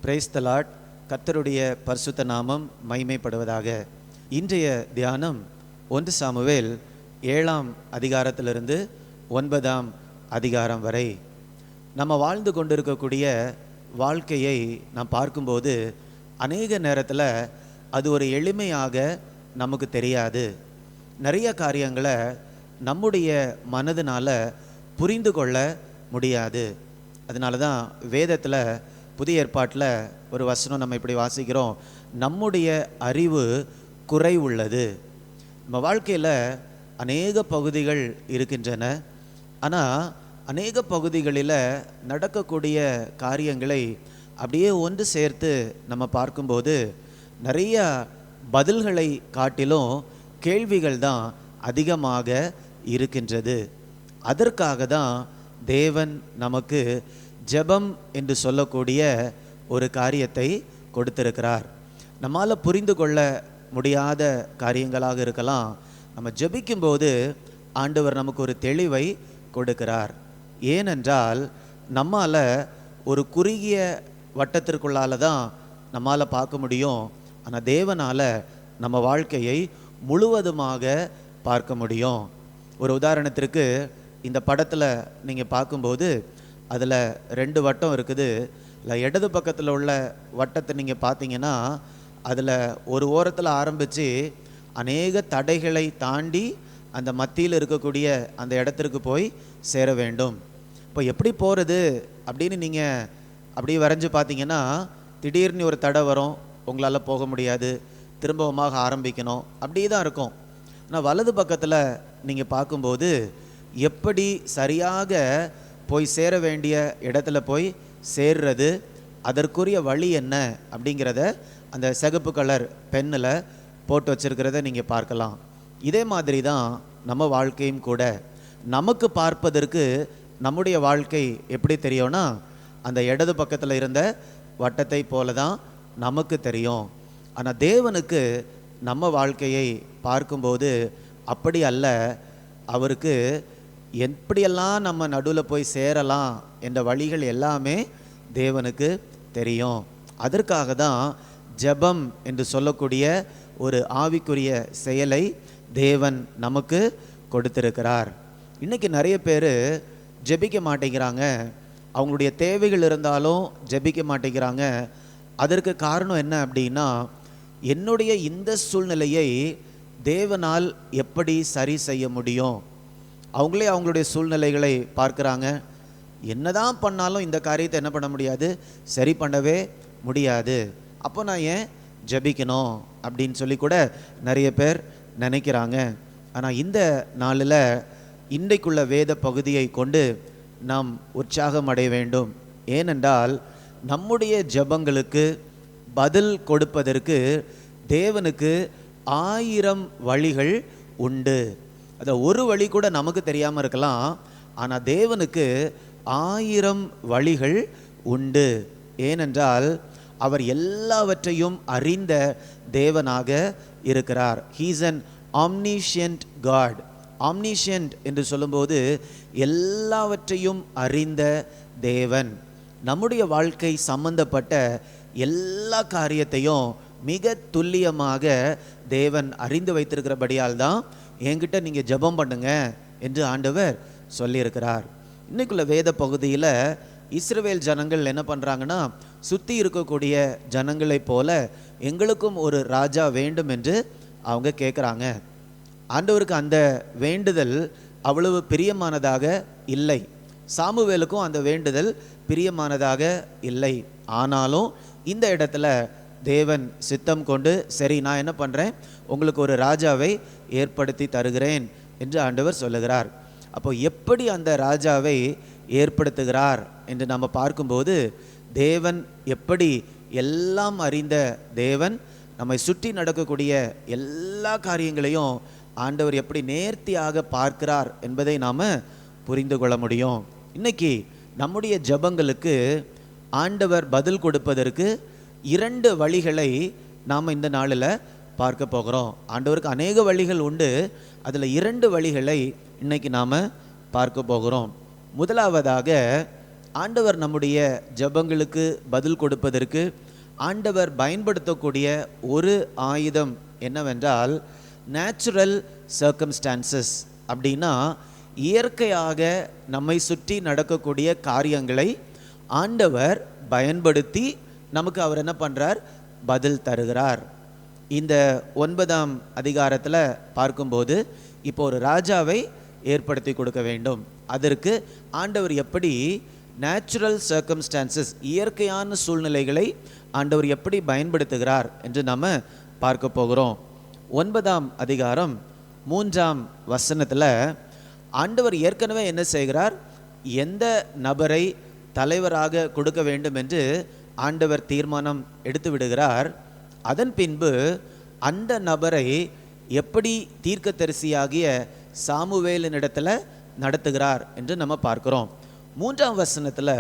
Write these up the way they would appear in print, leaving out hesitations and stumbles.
Praise the Lord. கர்த்தருடைய பரிசுத்த நாமம் மகிமைப்படுவதாக. இன்றைய தியானம் 1 சாமுவேல் 7ஆம் அதிகாரத்திலிருந்து 9ஆம் அதிகாரம் வரை. நம்ம வாழ்ந்து கொண்டிருக்கக்கூடிய வாழ்க்கையை நாம் பார்க்கும்போது அநேக நேரத்தில் அது ஒரு எளிமையாக நமக்கு தெரியாது. நிறைய காரியங்களை நம்முடைய மனதினால் புரிந்து கொள்ள முடியாது. அதனால தான் வேதத்தில் புதிய ஏற்பாட்டில் ஒரு வசனம் நம்ம இப்படி வாசிக்கிறோம், நம்முடைய அறிவு குறை உள்ளது. நம்ம வாழ்க்கையில் அநேக பகுதிகள் இருக்கின்றன. ஆனால் அநேக பகுதிகளில் நடக்கக்கூடிய காரியங்களை அப்படியே ஒன்று சேர்த்து நம்ம பார்க்கும்போது நிறைய பதில்களை காட்டிலும் கேள்விகள் தான் அதிகமாக இருக்கின்றது. அதற்காக தான் தேவன் நமக்கு ஜெபம் என்று சொல்லக்கூடிய ஒரு காரியத்தை கொடுத்திருக்கிறார். நம்மால் புரிந்து கொள்ள முடியாத காரியங்களாக இருக்கலாம். நம்ம ஜெபிக்கும்போது ஆண்டவர் நமக்கு ஒரு தெளிவை கொடுக்கிறார். ஏனென்றால் நம்மால் ஒரு குறுகிய வட்டத்திற்குள்ளால தான் நம்மால் பார்க்க முடியும். ஆனால் தேவனால் நம்ம வாழ்க்கையை முழுவதுமாக பார்க்க முடியும். ஒரு உதாரணத்திற்கு இந்த படத்தில் நீங்கள் பார்க்கும்போது அதில் 2 வட்டம் இருக்குது. இல்லை, இடது பக்கத்தில் உள்ள வட்டத்தை நீங்கள் பார்த்தீங்கன்னா அதில் ஒரு ஓரத்தில் ஆரம்பித்து அநேக தடைகளை தாண்டி அந்த மத்தியில் இருக்கக்கூடிய அந்த இடத்திற்கு போய் சேர வேண்டும். இப்போ எப்படி போகிறது அப்படின்னு நீங்கள் அப்படி வரைஞ்சி பார்த்தீங்கன்னா திடீர்னு ஒரு தடை வரும், உங்களால் போக முடியாது, திரும்பவுமாக ஆரம்பிக்கணும், அப்படி தான் இருக்கும். ஆனால் வலது பக்கத்தில் நீங்கள் பார்க்கும்போது எப்படி சரியாக போய் சேர வேண்டிய இடத்துல போய் சேர்றது, அதற்குரிய வழி என்ன அப்படிங்கிறத அந்த சிகப்பு கலர் பென்னில் போட்டு வச்சுருக்கிறத நீங்கள் பார்க்கலாம். இதே மாதிரி தான் நம்ம வாழ்க்கையும் கூட. நமக்கு பார்ப்பதற்கு நம்முடைய வாழ்க்கை எப்படி தெரியும்னா அந்த இடது பக்கத்தில் இருந்த வட்டத்தை போல தான் நமக்கு தெரியும். ஆனால் தேவனுக்கு நம்ம வாழ்க்கையை பார்க்கும்போது அப்படி அல்ல. அவருக்கு எப்படியெல்லாம் நம்ம நடுவில் போய் சேரலாம் என்ற வழிகள் எல்லாமே தேவனுக்கு தெரியும். அதற்காக தான் ஜெபம் என்று சொல்லக்கூடிய ஒரு ஆவிக்குரிய செயலை தேவன் நமக்கு கொடுத்திருக்கிறார். இன்றைக்கி நிறைய பேர் ஜெபிக்க மாட்டேங்கிறாங்க. அவங்களுடைய தேவைகள் இருந்தாலும் ஜெபிக்க மாட்டேங்கிறாங்க. அதற்கு காரணம் என்ன அப்படின்னா, என்னுடைய இந்த சூழ்நிலையை தேவனால் எப்படி சரி செய்ய முடியும்? அவங்களே அவங்களுடைய சூழ்நிலைகளை பார்க்குறாங்க. என்னதான் பண்ணாலும் இந்த காரியத்தை என்ன பண்ண முடியாது, சரி பண்ணவே முடியாது. அப்போ நான் ஏன் ஜெபிக்கணும் அப்படின்னு சொல்லி கூட நிறைய பேர் நினைக்கிறாங்க. ஆனால் இந்த நாளில் இன்றைக்குள்ள வேத பகுதியை கொண்டு நாம் உற்சாகம் அடைய வேண்டும். ஏனென்றால் நம்முடைய ஜெபங்களுக்கு பதில் கொடுப்பதற்கு தேவனுக்கு 1000 வழிகள் உண்டு. அது ஒரு வழி கூட நமக்கு தெரியாமல் இருக்கலாம். ஆனால் தேவனுக்கு 1000 வழிகள் உண்டு. ஏனென்றால் அவர் எல்லாவற்றையும் அறிந்த தேவனாக இருக்கிறார். He is an omniscient God. omniscient என்று சொல்லும்போது எல்லாவற்றையும் அறிந்த தேவன். நம்முடைய வாழ்க்கை சம்பந்தப்பட்ட எல்லா காரியத்தையும் மிக துல்லியமாக தேவன் அறிந்து வைத்திருக்கிறபடியால் தான் என்கிட்ட நீங்கள் ஜெபம் பண்ணுங்க என்று ஆண்டவர் சொல்லியிருக்கிறார். இன்னைக்குள்ள வேத பகுதியில் இஸ்ரவேல் ஜனங்கள் என்ன பண்ணுறாங்கன்னா, சுற்றி இருக்கக்கூடிய ஜனங்களைப் போல எங்களுக்கும் ஒரு ராஜா வேண்டும் என்று அவங்க கேட்குறாங்க. ஆண்டவருக்கு அந்த வேண்டுதல் அவ்வளவு பிரியமானதாக இல்லை. சாமுவேலுக்கும் அந்த வேண்டுதல் பிரியமானதாக இல்லை. ஆனாலும் இந்த இடத்துல தேவன் சித்தம் கொண்டு, சரி நான் என்ன பண்ணுறேன், உங்களுக்கு ஒரு ராஜாவை ஏற்படுத்தி தருகிறேன் என்று ஆண்டவர் சொல்லுகிறார். அப்போ எப்படி அந்த ராஜாவை ஏற்படுத்துகிறார் என்று நம்ம பார்க்கும்போது, தேவன் எப்படி எல்லாம் அறிந்த தேவன், நம்மை சுற்றி நடக்கக்கூடிய எல்லா காரியங்களையும் ஆண்டவர் எப்படி நேர்த்தியாக பார்க்கிறார் என்பதை நாம் புரிந்து கொள்ள முடியும். இன்னைக்கு நம்முடைய ஜெபங்களுக்கு ஆண்டவர் பதில் கொடுப்பதற்கு 2 வழிகளை நாம் இந்த நாளில் பார்க்க போகிறோம். ஆண்டவருக்கு அநேக வழிகள் உண்டு. அதில் 2 வழிகளை இன்னைக்கு நாம் பார்க்க போகிறோம். முதலாவதாக ஆண்டவர் நம்முடைய ஜெபங்களுக்கு பதில் கொடுப்பதற்கு ஆண்டவர் பயன்படுத்தக்கூடிய ஒரு ஆயுதம் என்னவென்றால் நேச்சுரல் சர்க்கம்ஸ்டான்சஸ். அப்படின்னா இயற்கையாக நம்மை சுற்றி நடக்கக்கூடிய காரியங்களை ஆண்டவர் பயன்படுத்தி நமக்கு அவர் என்ன பண்ணுறார், பதில் தருகிறார். இந்த 9ஆம் அதிகாரத்தில் பார்க்கும்போது இப்போ ஒரு ராஜாவை ஏற்படுத்தி கொடுக்க வேண்டும். அதற்கு ஆண்டவர் எப்படி நேச்சுரல் சர்க்கம்ஸ்டான்சஸ், இயற்கையான சூழ்நிலைகளை ஆண்டவர் எப்படி பயன்படுத்துகிறார் என்று நம்ம பார்க்க போகிறோம். 9ஆம் அதிகாரம் 3ஆம் வசனத்தில் ஆண்டவர் ஏற்கனவே என்ன செய்கிறார், எந்த நபரை தலைவராக கொடுக்க வேண்டும் என்று ஆண்டவர் தீர்மானம் எடுத்து விடுகிறார். அதன் பின்பு அந்த நபரை எப்படி தீர்க்கதரிசியாகிய சாமுவேலினிடத்தில் நடத்துகிறார் என்று நம்ம பார்க்கிறோம். 3ஆம் வசனத்தில்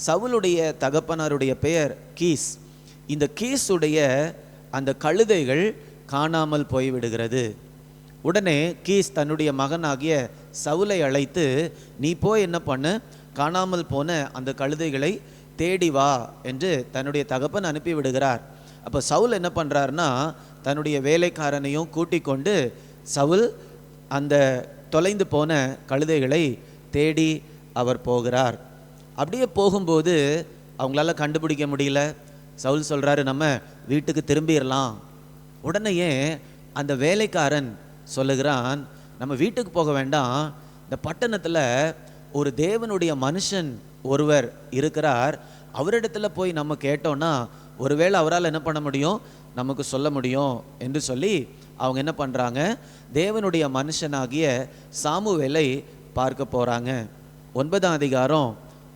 சவுலுடைய தகப்பனாருடைய பெயர் கீஸ். இந்த கீஸுடைய அந்த கழுதைகள் காணாமல் போய்விடுகிறது. உடனே கீஸ் தன்னுடைய மகனாகிய சவுலை அழைத்து, நீ போய் என்ன பண்ணு, காணாமல் போன அந்த கழுதைகளை தேடி வா என்று தன்னுடைய தகப்பன் அனுப்பி விடுகிறார். அப்போ சவுல் என்ன பண்ணுறாருன்னா, தன்னுடைய வேலைக்காரனையும் கூட்டிக் கொண்டு சவுல் அந்த தொலைந்து போன கழுதைகளை தேடி அவர் போகிறார். அப்படியே போகும்போது அவங்களால கண்டுபிடிக்க முடியல. சவுல் சொல்கிறாரு, நம்ம வீட்டுக்கு திரும்பிடலாம். உடனேயே அந்த வேலைக்காரன் சொல்லுகிறான், நம்ம வீட்டுக்கு போக வேண்டாம், இந்த பட்டணத்தில் ஒரு தேவனுடைய மனுஷன் ஒருவர் இருக்கிறார், அவரிடத்துல போய் நம்ம கேட்டோன்னா ஒருவேளை அவரால் என்ன பண்ண முடியும், நமக்கு சொல்ல முடியும் என்று சொல்லி அவங்க என்ன பண்ணுறாங்க, தேவனுடைய மனுஷனாகிய சாமுவேலை பார்க்க போகிறாங்க. 9ஆம் அதிகாரம்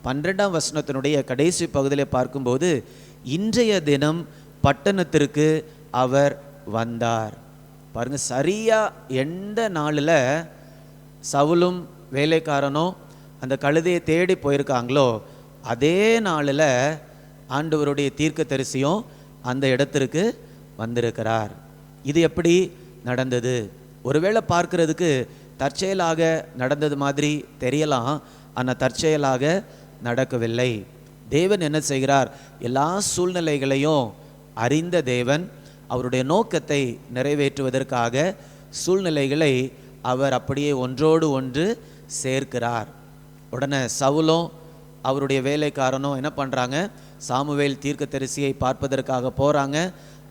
12ஆம் வசனத்தினுடைய கடைசி பகுதியில் பார்க்கும்போது, இன்றைய தினம் பட்டணத்திற்கு அவர் வந்தார். பாருங்க, சரியா எந்த நாளில் சவுலும் வேலைக்காரனும் அந்த கழுதையை தேடி போயிருக்காங்களோ அதே நாளில் ஆண்டவருடைய தீர்க்கதரிசியும் அந்த இடத்திற்கு வந்திருக்கிறார். இது எப்படி நடந்தது? ஒருவேளை பார்க்கிறதுக்கு தற்செயலாக நடந்தது மாதிரி தெரியலாம், ஆனால் தற்செயலாக நடக்கவில்லை. தேவன் என்ன செய்கிறார், எல்லா சூழ்நிலைகளையும் அறிந்த தேவன் அவருடைய நோக்கத்தை நிறைவேற்றுவதற்காக சூழ்நிலைகளை அவர் அப்படியே ஒன்றோடு ஒன்று சேர்க்கிறார். உடனே சவுலும் அவருடைய வேலைக்காரனும் என்ன பண்ணுறாங்க, சாமுவேல் தீர்க்கதரிசியை பார்ப்பதற்காக போகிறாங்க,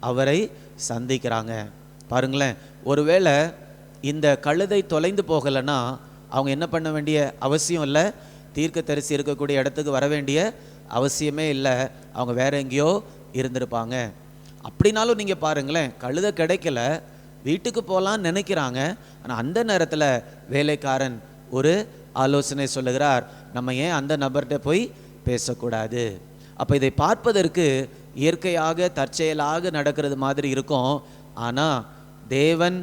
அவரை சந்திக்கிறாங்க. பாருங்களேன், ஒருவேளை இந்த கழுதை தொலைந்து போகலைன்னா அவங்க என்ன பண்ண வேண்டிய அவசியம் இல்லை, தீர்க்கதரிசி இருக்கக்கூடிய இடத்துக்கு வர வேண்டிய அவசியமே இல்லை, அவங்க வேற எங்கேயோ இருந்திருப்பாங்க. அப்படின்னாலும் நீங்கள் பாருங்களேன், கழுதை கிடைக்கல, வீட்டுக்கு போகலான்னு நினைக்கிறாங்க. ஆனால் அந்த நேரத்தில் வேலைக்காரன் ஒரு ஆலோசனை சொல்லுகிறார், நம்ம ஏன் அந்த நபர்கிட்ட போய் பேசக்கூடாது. அப்போ இதை பார்ப்பதற்கு இயற்கையாக தற்செயலாக நடக்கிறது மாதிரி இருக்கும். ஆனால் தேவன்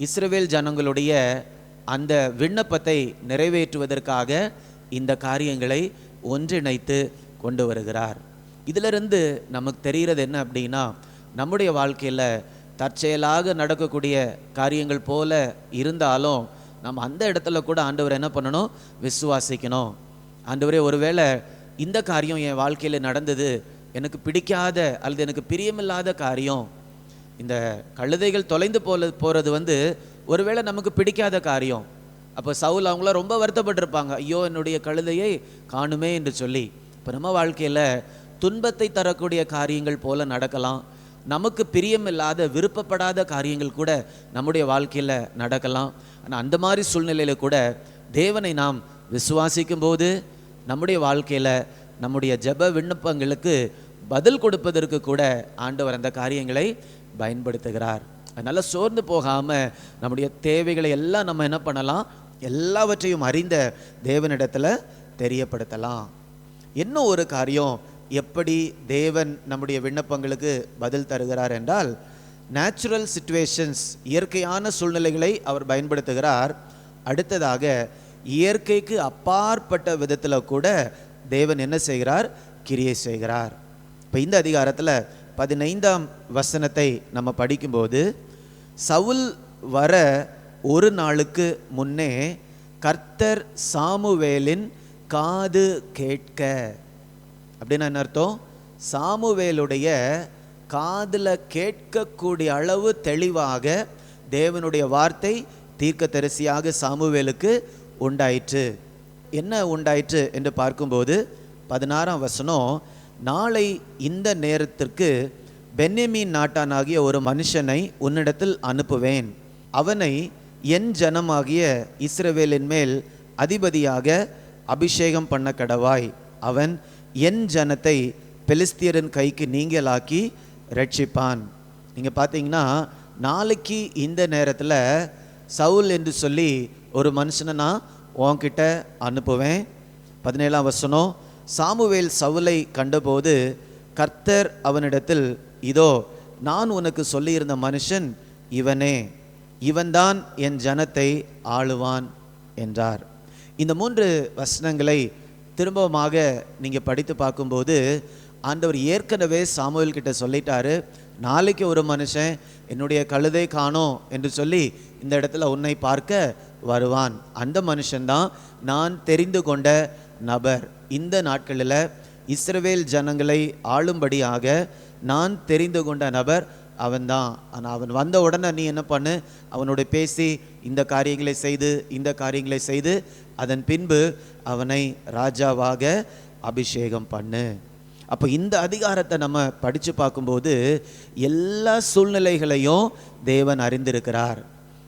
இஸ்ரவேல் ஜனங்களுடைய அந்த விண்ணப்பத்தை நிறைவேற்றுவதற்காக இந்த காரியங்களை ஒன்றிணைத்து கொண்டு வருகிறார். இதிலிருந்து நமக்கு தெரிகிறது என்ன அப்படின்னா, நம்முடைய வாழ்க்கையில் தற்செயலாக நடக்கக்கூடிய காரியங்கள் போல இருந்தாலும் நம்ம அந்த இடத்துல கூட ஆண்டவர் என்ன பண்ணணும், விசுவாசிக்கணும். ஆண்டவரே, ஒருவேளை இந்த காரியம் என் வாழ்க்கையில் நடந்தது, எனக்கு பிடிக்காத அல்லது எனக்கு பிரியமில்லாத காரியம், இந்த கழுதைகள் தொலைந்து போகிறது ஒருவேளை நமக்கு பிடிக்காத காரியம். அப்போ சவுல் அவங்களாம் ரொம்ப வருத்தப்பட்டிருப்பாங்க, ஐயோ என்னுடைய கழுதையை காணுமே என்று சொல்லி. இப்போ நம்ம வாழ்க்கையில் துன்பத்தை தரக்கூடிய காரியங்கள் போல நடக்கலாம், நமக்கு பிரியமில்லாத விருப்பப்படாத காரியங்கள் கூட நம்முடைய வாழ்க்கையில் நடக்கலாம். ஆனால் அந்த மாதிரி சூழ்நிலையில் கூட தேவனை நாம் விசுவாசிக்கும் போது நம்முடைய வாழ்க்கையில் நம்முடைய ஜெப விண்ணப்பங்களுக்கு பதில் கொடுப்பதற்கு கூட ஆண்டவர் அந்த காரியங்களை பயன்படுத்துகிறார். அதனால் சோர்ந்து போகாமல் நம்முடைய தேவைகளை எல்லாம் நம்ம என்ன பண்ணலாம், எல்லாவற்றையும் அறிந்த தேவனிடத்தில் தெரியப்படுத்தலாம். இன்னும் ஒரு காரியம், எப்படி தேவன் நம்முடைய விண்ணப்பங்களுக்கு பதில் தருகிறார் என்றால், நேச்சுரல் சிச்சுவேஷன்ஸ், இயற்கையான சூழ்நிலைகளை அவர் பயன்படுத்துகிறார். அடுத்ததாக இயற்கைக்கு அப்பாற்பட்ட விதத்தில் கூட தேவன் என்ன செய்கிறார், கிரியை செய்கிறார். இப்போ இந்த அதிகாரத்தில் 15ஆம் வசனத்தை நம்ம படிக்கும்போது, சவுல் வர ஒரு நாளுக்கு முன்னே கர்த்தர் சாமுவேலின் காது கேட்க. அப்படின்னா என்ன அர்த்தம்? சாமுவேலுடைய காதுல கேட்கக்கூடிய அளவு தெளிவாக தேவனுடைய வார்த்தை தீர்க்கதரிசியாக சாமுவேலுக்கு உண்டாயிற்று. என்ன உண்டாயிற்று என்று பார்க்கும்போது 16ஆம் வசனம், நாளை இந்த நேரத்திற்கு பென்யமீன் நாட்டானாகிய ஒரு மனுஷனை உன்னிடத்தில் அனுப்புவேன். அவனை என் ஜனமாகிய இஸ்ரவேலின் மேல் அதிபதியாக அபிஷேகம் பண்ண கடவாய். அவன் என் ஜனத்தை பெலிஸ்தியரின் கைக்கு நீங்களாக்கி ரட்சிப்பான். நீங்கள் பார்த்தீங்கன்னா, நாளைக்கு இந்த நேரத்தில் சவுல் என்று சொல்லி ஒரு மனுஷனை நான் உன்கிட்ட அனுப்புவேன். 17ஆம் வசனம், சாமுவேல் சவுலை கண்டபோது கர்த்தர் அவனிடத்தில், இதோ நான் உனக்கு சொல்லியிருந்த மனுஷன் இவனே, இவன்தான் என் ஜனத்தை ஆளுவான் என்றார். இந்த 3 வசனங்களை திரும்பமாக நீங்கள் படித்து பார்க்கும்போது ஆண்டவர் ஏற்கனவே சாமுவேல் கிட்ட சொல்லிட்டாரு, நாளைக்கு ஒரு மனுஷன் என்னுடைய கழுதை காணோம் என்று சொல்லி இந்த இடத்துல உன்னை பார்க்க வருவான். அந்த மனுஷன்தான் நான் தெரிந்து கொண்ட நபர். இந்த நாட்களில் இஸ்ரவேல் ஜனங்களை ஆளும்படியாக நான் தெரிந்து கொண்ட நபர் அவன்தான். ஆனால் அவன் வந்த உடனே நீ என்ன பண்ணு, அவனோட பேசி இந்த காரியங்களை செய்து இந்த காரியங்களை செய்து அதன் பின்பு அவனை ராஜாவாக அபிஷேகம் பண்ணு. அப்போ இந்த அதிகாரத்தை நம்ம படித்து பார்க்கும்போது எல்லா சூழ்நிலைகளையும் தேவன் அறிந்திருக்கிறார்.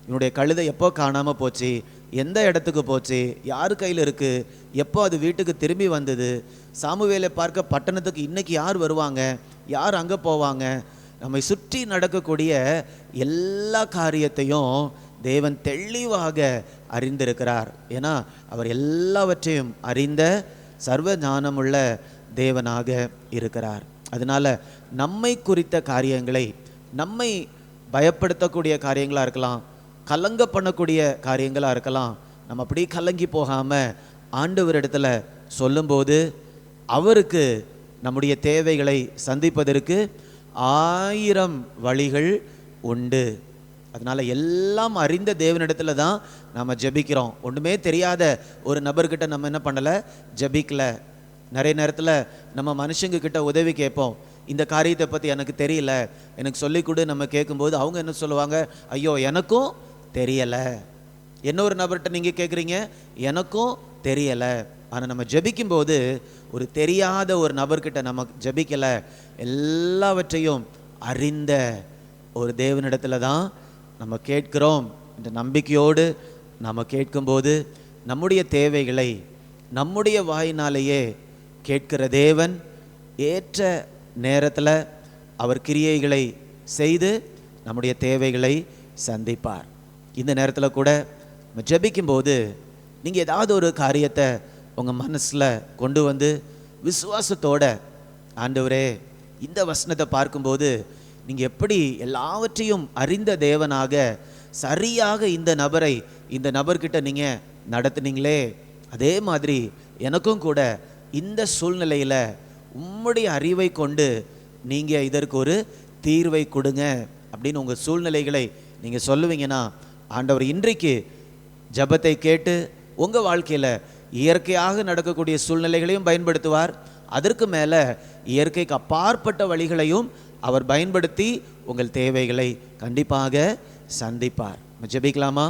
என்னுடைய கழுதை எப்போ காணாமல் போச்சு, எந்த இடத்துக்கு போச்சு, யார் கையில் இருக்குது, எப்போ அது வீட்டுக்கு திரும்பி வந்தது, சாமுவேலை பார்க்க பட்டணத்துக்கு இன்னைக்கு யார் வருவாங்க, யார் அங்கே போவாங்க, நம்மை சுற்றி நடக்கக்கூடிய எல்லா காரியத்தையும் தேவன் தெளிவாக அறிந்திருக்கிறார். ஏன்னா அவர் எல்லாவற்றையும் அறிந்த சர்வ ஞானமுள்ள தேவனாக இருக்கிறார். அதனால நம்மை குறித்த காரியங்களை, நம்மை பயப்படுத்தக்கூடிய காரியங்களாக இருக்கலாம், கலங்க பண்ணக்கூடிய காரியங்களாக இருக்கலாம், நம்ம அப்படி கலங்கி போகாமல் ஆண்டவரிடத்துல சொல்லும்போது அவருக்கு நம்முடைய தேவைகளை சந்திப்பதற்கு 1000 வழிகள் உண்டு. அதனால் எல்லாம் அறிந்த தேவனிடத்துல தான் நம்ம ஜெபிக்கிறோம். ஒன்றுமே தெரியாத ஒரு நபர்கிட்ட நம்ம என்ன பண்ணலை, ஜெபிக்கலை. நிறைய நேரத்தில் நம்ம மனுஷங்க கிட்ட உதவி கேட்போம், இந்த காரியத்தை பற்றி எனக்கு தெரியல, எனக்கு சொல்லிக் கொடு நம்ம கேட்கும்போது அவங்க என்ன சொல்லுவாங்க, ஐயோ எனக்கும் தெரியலை. இன்னொரு நபர்கிட்ட நீங்கள் கேட்குறீங்க, எனக்கும் தெரியலை. ஆனால் நம்ம ஜெபிக்கும்போது ஒரு தெரியாத ஒரு நபர்கிட்ட நம்ம ஜெபிக்கலை, எல்லாவற்றையும் அறிந்த ஒரு தேவனிடத்துல தான் நம்ம கேட்கிறோம் என்ற நம்பிக்கையோடு நம்ம கேட்கும்போது நம்முடைய தேவைகளை நம்முடைய வாயினாலேயே கேட்கிற தேவன் ஏற்ற நேரத்தில் அவர் கிரியைகளை செய்து நம்முடைய தேவைகளை சந்திப்பார். இந்த நேரத்தில் கூட நம்ம ஜெபிக்கும்போது நீங்கள் ஏதாவது ஒரு காரியத்தை உங்கள் மனசில் கொண்டு வந்து விசுவாசத்தோட, ஆண்டவரே இந்த வசனத்தை பார்க்கும்போது நீங்கள் எப்படி எல்லாவற்றையும் அறிந்த தேவனாக சரியாக இந்த நபர்கிட்ட நீங்கள் நடத்துனீங்களே, அதே மாதிரி எனக்கும் கூட இந்த சூழ்நிலையில் உம்முடைய அறிவை கொண்டு நீங்கள் இதற்கு ஒரு தீர்வை கொடுங்க அப்படின்னு உங்கள் சூழ்நிலைகளை நீங்கள் சொல்லுவீங்கன்னா ஆண்டவர் இன்றைக்கு ஜெபத்தை கேட்டு உங்கள் வாழ்க்கையில் இயற்கையாக நடக்கக்கூடிய சூழ்நிலைகளையும் பயன்படுத்துவார். அதற்கு மேலே இயற்கைக்கு அப்பாற்பட்ட வழிகளையும் அவர் பயன்படுத்தி உங்கள் தேவைகளை கண்டிப்பாக சந்திப்பார். ஜெபிக்கலாமா?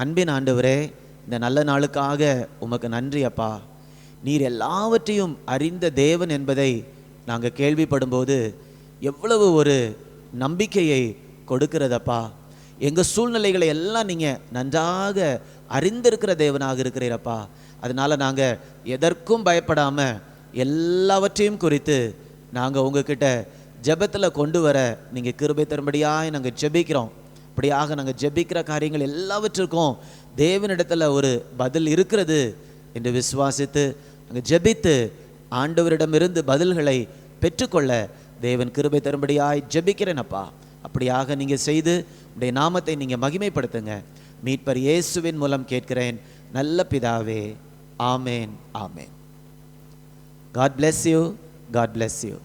அன்பின் ஆண்டவரே, இந்த நல்ல நாளுக்காக உமக்கு நன்றி அப்பா. நீர் எல்லாவற்றையும் அறிந்த தேவன் என்பதை நாங்கள் கேள்விப்படும்போது எவ்வளவு ஒரு நம்பிக்கையை கொடுக்கிறதப்பா. எங்கள் சூழ்நிலைகளை எல்லாம் நீங்கள் நன்றாக அறிந்திருக்கிற தேவனாக இருக்கிறீரப்பா. அதனால் நாங்கள் எதற்கும் பயப்படாமல் எல்லாவற்றையும் குறித்து நாங்கள் உங்ககிட்ட ஜெபத்தில் கொண்டு வர நீங்கள் கிருபை தரும்படியாக நாங்கள் ஜெபிக்கிறோம். இப்படியாக நாங்கள் ஜெபிக்கிற காரியங்கள் எல்லாவற்றுக்கும் தேவனிடத்தில் ஒரு பதில் இருக்கிறது என்று விசுவாசித்து நாங்கள் ஜெபித்து ஆண்டவரிடமிருந்து பதில்களை பெற்றுக்கொள்ள தேவன் கிருபை தரும்படியாய் ஜெபிக்கிறேனப்பா. அப்படியாக நீங்கள் செய்து உடைய நாமத்தை நீங்கள் மகிமைப்படுத்துங்க. மீட்பர் இயேசுவின் மூலம் கேட்கிறேன் நல்ல பிதாவே. ஆமேன், ஆமேன். God bless you. God bless you.